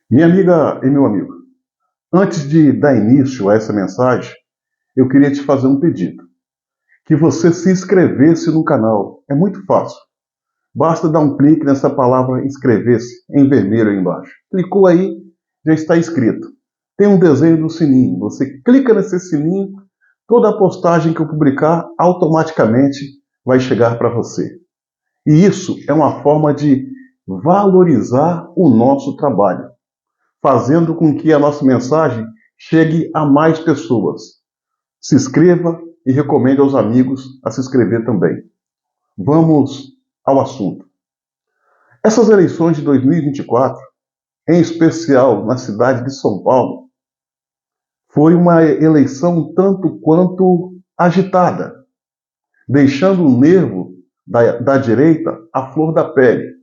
Minha amiga e meu amigo, antes de dar início a essa mensagem, eu queria te fazer um pedido. Que você se inscrevesse no canal. É muito fácil. Basta dar um clique nessa palavra inscrever-se, em vermelho aí embaixo. Clicou aí, já está inscrito. Tem um desenho do sininho. Você clica nesse sininho, toda a postagem que eu publicar automaticamente vai chegar para você. E isso é uma forma de valorizar o nosso trabalho, fazendo com que a nossa mensagem chegue a mais pessoas. Se inscreva e recomende aos amigos a se inscrever também. Vamos ao assunto. Essas eleições de 2024, em especial na cidade de São Paulo, foi uma eleição tanto quanto agitada, deixando o nervo da direita à flor da pele,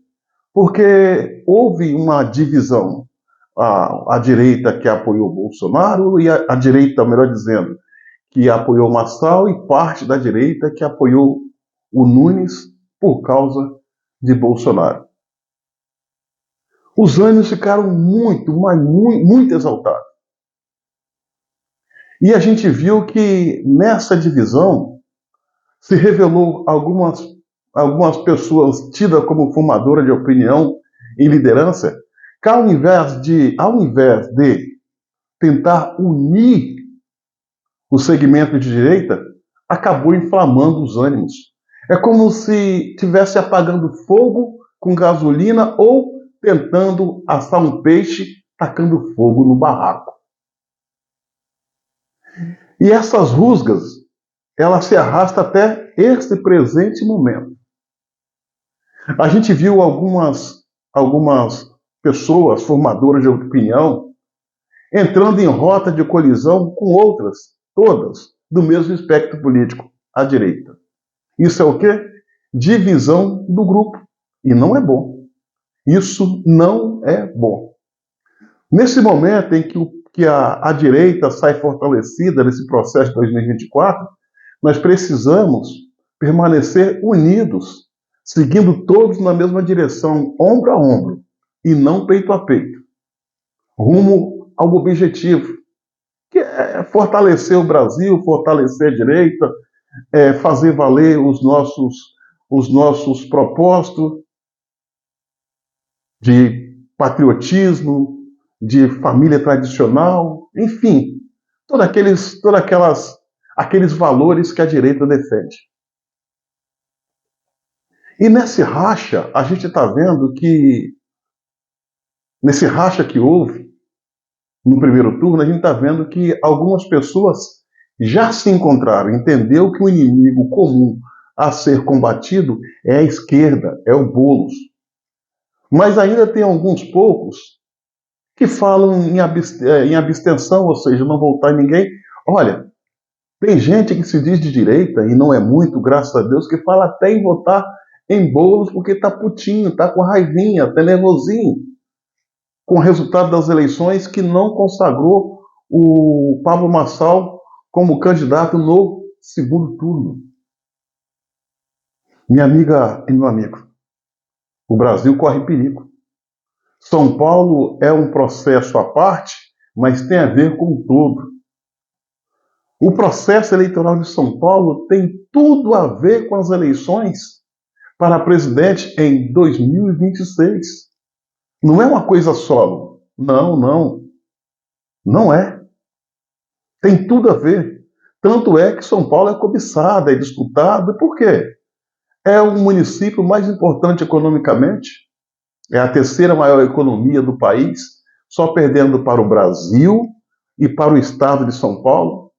porque houve uma divisão. A direita que apoiou Bolsonaro e a direita, melhor dizendo, que apoiou Massal e parte da direita que apoiou o Nunes por causa de Bolsonaro. Os ânimos ficaram muito, mas muito exaltados. E a gente viu que nessa divisão se revelou algumas pessoas tidas como formadoras de opinião e liderança, que ao invés de tentar unir o segmento de direita, acabou inflamando os ânimos. É como se estivesse apagando fogo com gasolina ou tentando assar um peixe tacando fogo no barraco. E essas rusgas, ela se arrasta até este presente momento. A gente viu algumas pessoas formadoras de opinião entrando em rota de colisão com outras, todas do mesmo espectro político, à direita. Isso é o quê? Divisão do grupo. E não é bom. Isso não é bom. Nesse momento em que a direita sai fortalecida nesse processo de 2024, nós precisamos permanecer unidos, seguindo todos na mesma direção, ombro a ombro, e não peito a peito, rumo ao objetivo, que é fortalecer o Brasil, fortalecer a direita, fazer valer os nossos propósitos de patriotismo, de família tradicional, enfim, aqueles valores que a direita defende. E nesse racha, a gente está vendo que, nesse racha que houve no primeiro turno, a gente está vendo que algumas pessoas já se encontraram, entendeu que o inimigo comum a ser combatido é a esquerda, é o Boulos. Mas ainda tem alguns poucos que falam em abstenção, ou seja, não votar em ninguém. Olha, tem gente que se diz de direita, e não é muito, graças a Deus, que fala até em votar em Boulos porque tá putinho, tá com raivinha, tá nervosinho com o resultado das eleições que não consagrou o Pablo Marçal como candidato no segundo turno. Minha amiga e meu amigo, o Brasil corre perigo. São Paulo é um processo à parte, mas tem a ver com o todo. O processo eleitoral de São Paulo tem tudo a ver com as eleições para presidente em 2026. Não é uma coisa solo. Não, não. Não é. Tem tudo a ver. Tanto é que São Paulo é cobiçada, é disputada. Por quê? É o município mais importante economicamente, é a terceira maior economia do país, só perdendo para o Brasil e para o estado de São Paulo.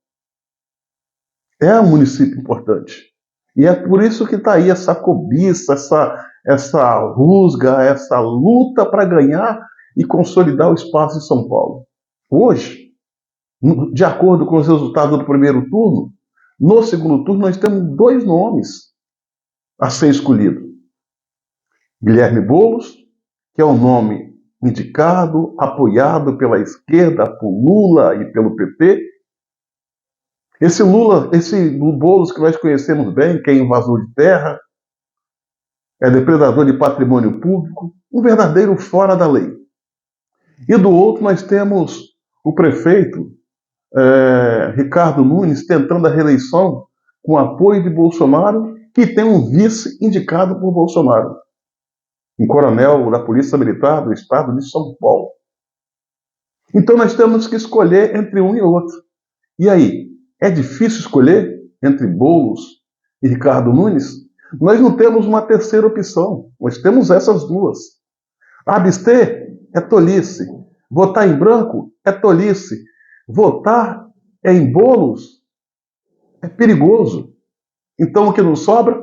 É um município importante. E é por isso que está aí essa cobiça, essa rusga, essa luta para ganhar e consolidar o espaço de São Paulo. Hoje, de acordo com os resultados do primeiro turno, no segundo turno nós temos dois nomes a ser escolhido. Guilherme Boulos, que é um nome indicado, apoiado pela esquerda, por Lula e pelo PP. Esse Boulos que nós conhecemos bem, que é invasor de terra, é depredador de patrimônio público, um verdadeiro fora da lei. E do outro nós temos o prefeito Ricardo Nunes tentando a reeleição com apoio de Bolsonaro, que tem um vice indicado por Bolsonaro, um coronel da Polícia Militar do Estado de São Paulo. Então nós temos que escolher entre um e outro. E aí, é difícil escolher entre Boulos e Ricardo Nunes? Nós não temos uma terceira opção, nós temos essas duas. Abster é tolice, votar em branco é tolice, votar em Boulos é perigoso. Então o que nos sobra?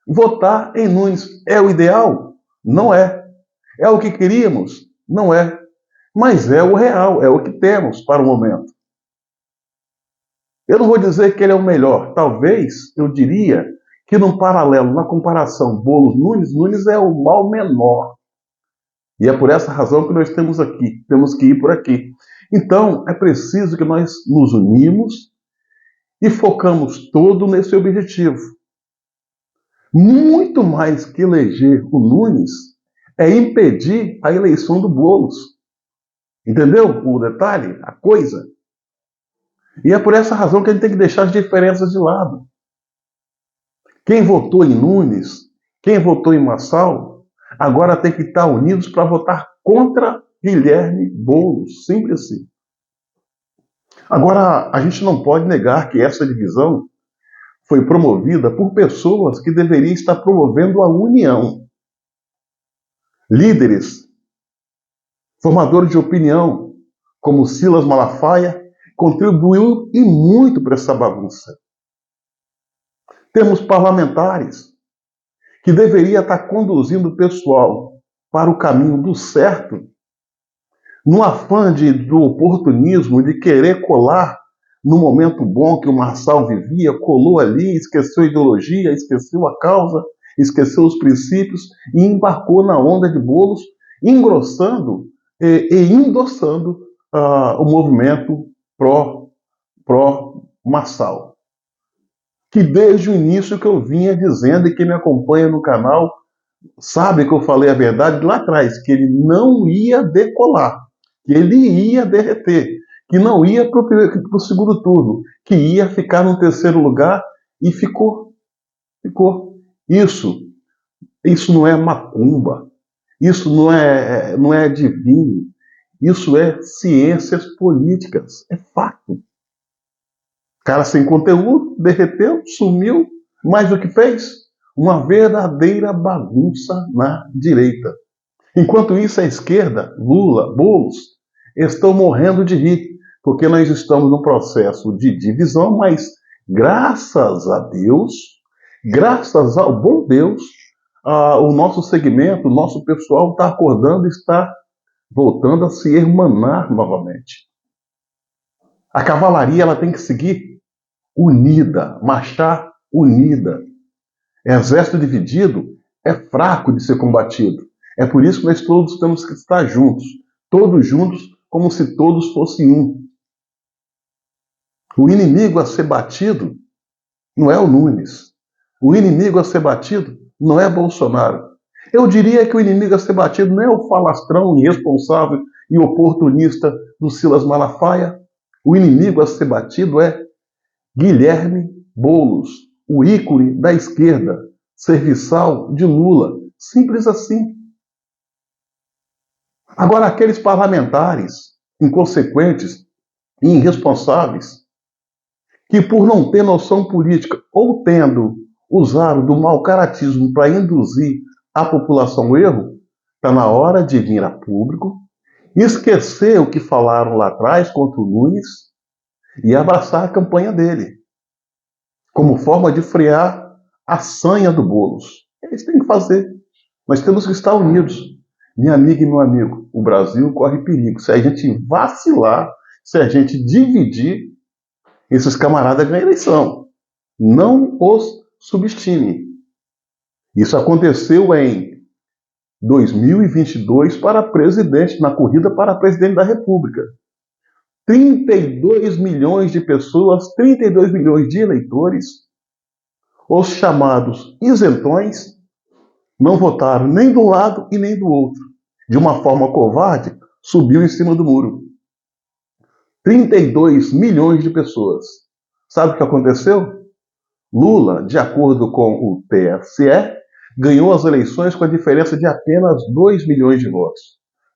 Votar em Nunes. É o ideal? Não é. É o que queríamos? Não é. Mas é o real, é o que temos para o momento. Eu não vou dizer que ele é o melhor. Talvez eu diria que, num paralelo, na comparação Boulos-Nunes, Nunes é o mal menor. E é por essa razão que nós temos aqui, temos que ir por aqui. Então, é preciso que nós nos unimos e focamos todo nesse objetivo. Muito mais que eleger o Nunes, é impedir a eleição do Boulos. Entendeu o detalhe, a coisa? E é por essa razão que a gente tem que deixar as diferenças de lado. Quem votou em Nunes, quem votou em Marçal, agora tem que estar unidos para votar contra Guilherme Boulos. Simples assim. Agora, a gente não pode negar que essa divisão foi promovida por pessoas que deveriam estar promovendo a união. Líderes, formadores de opinião, como Silas Malafaia, contribuiu e muito para essa bagunça. Temos parlamentares que deveriam estar conduzindo o pessoal para o caminho do certo, no afã do oportunismo, de querer colar no momento bom que o Marçal vivia, colou ali, esqueceu a ideologia, esqueceu a causa, esqueceu os princípios e embarcou na onda de Boulos, engrossando e endossando o movimento pró-Marçal. Que desde o início que eu vinha dizendo, e quem me acompanha no canal sabe que eu falei a verdade lá atrás, que ele não ia decolar, que ele ia derreter, que não ia para o segundo turno, que ia ficar no terceiro lugar, e ficou. Isso não é macumba, isso não é divino, isso é ciências políticas, é fato. Cara sem conteúdo, derreteu, sumiu, mas o que fez? Uma verdadeira bagunça na direita. Enquanto isso, a esquerda, Lula, Boulos, estão morrendo de rir, porque nós estamos num processo de divisão, mas graças a Deus, graças ao bom Deus, o nosso segmento, o nosso pessoal está acordando e está voltando a se hermanar novamente. A cavalaria ela tem que seguir unida, marchar unida. Exército dividido é fraco de ser combatido. É por isso que nós todos temos que estar juntos, todos juntos, como se todos fossem um. O inimigo a ser batido não é o Nunes. O inimigo a ser batido não é Bolsonaro. Eu diria que o inimigo a ser batido não é o falastrão irresponsável e oportunista do Silas Malafaia. O inimigo a ser batido é Guilherme Boulos, o ícone da esquerda, serviçal de Lula. Simples assim. Agora, aqueles parlamentares inconsequentes e irresponsáveis, que por não ter noção política ou tendo usado do mau caratismo para induzir a população ao erro, está na hora de vir a público, esquecer o que falaram lá atrás contra o Nunes e abraçar a campanha dele, como forma de frear a sanha do Boulos. Eles têm que fazer. Nós temos que estar unidos. Minha amiga e meu amigo, o Brasil corre perigo. Se a gente vacilar, se a gente dividir, esses camaradas ganham eleição. Não os subestime. Isso aconteceu em 2022 para presidente, na corrida para presidente da República. 32 milhões de pessoas, 32 milhões de eleitores, os chamados isentões, não votaram nem de um lado e nem do outro. De uma forma covarde, subiu em cima do muro. 32 milhões de pessoas. Sabe o que aconteceu? Lula, de acordo com o TSE, ganhou as eleições com a diferença de apenas 2 milhões de votos,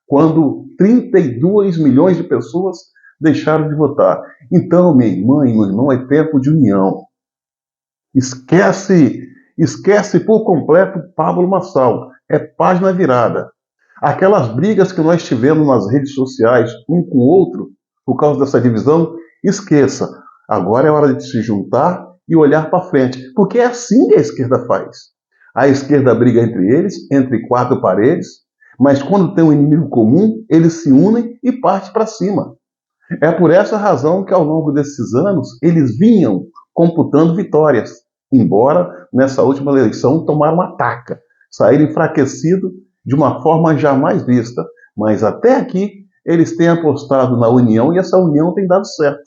quando 32 milhões de pessoas deixaram de votar. Então, minha irmã e meu irmão, é tempo de união. Esquece por completo Pablo Marçal. É página virada. Aquelas brigas que nós tivemos nas redes sociais, um com o outro, por causa dessa divisão, esqueça. Agora é hora de se juntar e olhar para frente, porque é assim que a esquerda faz. A esquerda briga entre eles, entre quatro paredes, mas quando tem um inimigo comum, eles se unem e partem para cima. É por essa razão que ao longo desses anos eles vinham computando vitórias, embora nessa última eleição tomaram uma taca, saíram enfraquecidos de uma forma jamais vista. Mas até aqui eles têm apostado na união e essa união tem dado certo.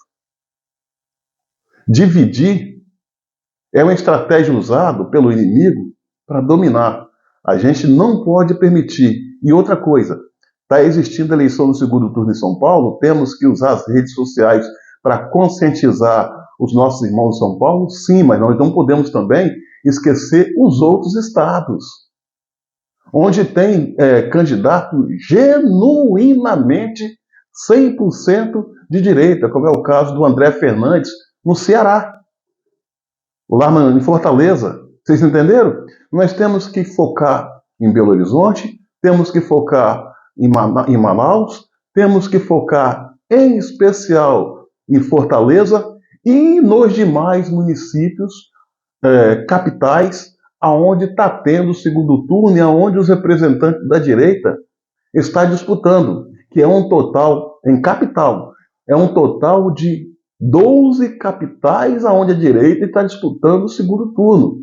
Dividir é uma estratégia usada pelo inimigo para dominar. A gente não pode permitir. E outra coisa, está existindo eleição no segundo turno em São Paulo, temos que usar as redes sociais para conscientizar os nossos irmãos de São Paulo? Sim, mas nós não podemos também esquecer os outros estados, onde tem candidato genuinamente 100% de direita, como é o caso do André Fernandes, no Ceará, lá em Fortaleza. Vocês entenderam? Nós temos que focar em Belo Horizonte, temos que focar em Manaus, temos que focar em especial em Fortaleza e nos demais municípios, capitais, aonde está tendo o segundo turno e aonde os representantes da direita estão disputando, que é um total, em capital, é um total de 12 capitais aonde a direita está disputando o segundo turno,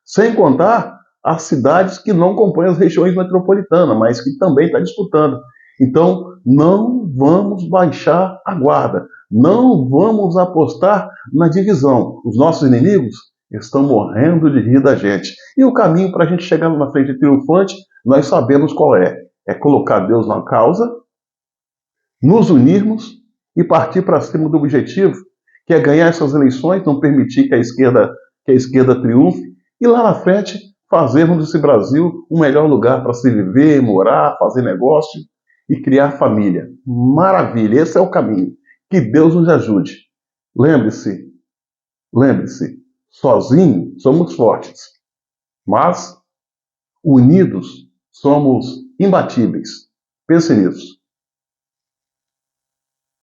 sem contar as cidades que não compõem as regiões metropolitanas, mas que também está disputando. Então, não vamos baixar a guarda, não vamos apostar na divisão. Os nossos inimigos estão morrendo de rir da gente. E o caminho para a gente chegar na frente triunfante, nós sabemos qual é. É colocar Deus na causa, nos unirmos e partir para cima do objetivo, que é ganhar essas eleições, não permitir que a esquerda triunfe, e lá na frente fazermos desse Brasil um melhor lugar para se viver, morar, fazer negócio e criar família. Maravilha, esse é o caminho. Que Deus nos ajude. Lembre-se, sozinhos somos fortes, mas unidos somos imbatíveis. Pense nisso.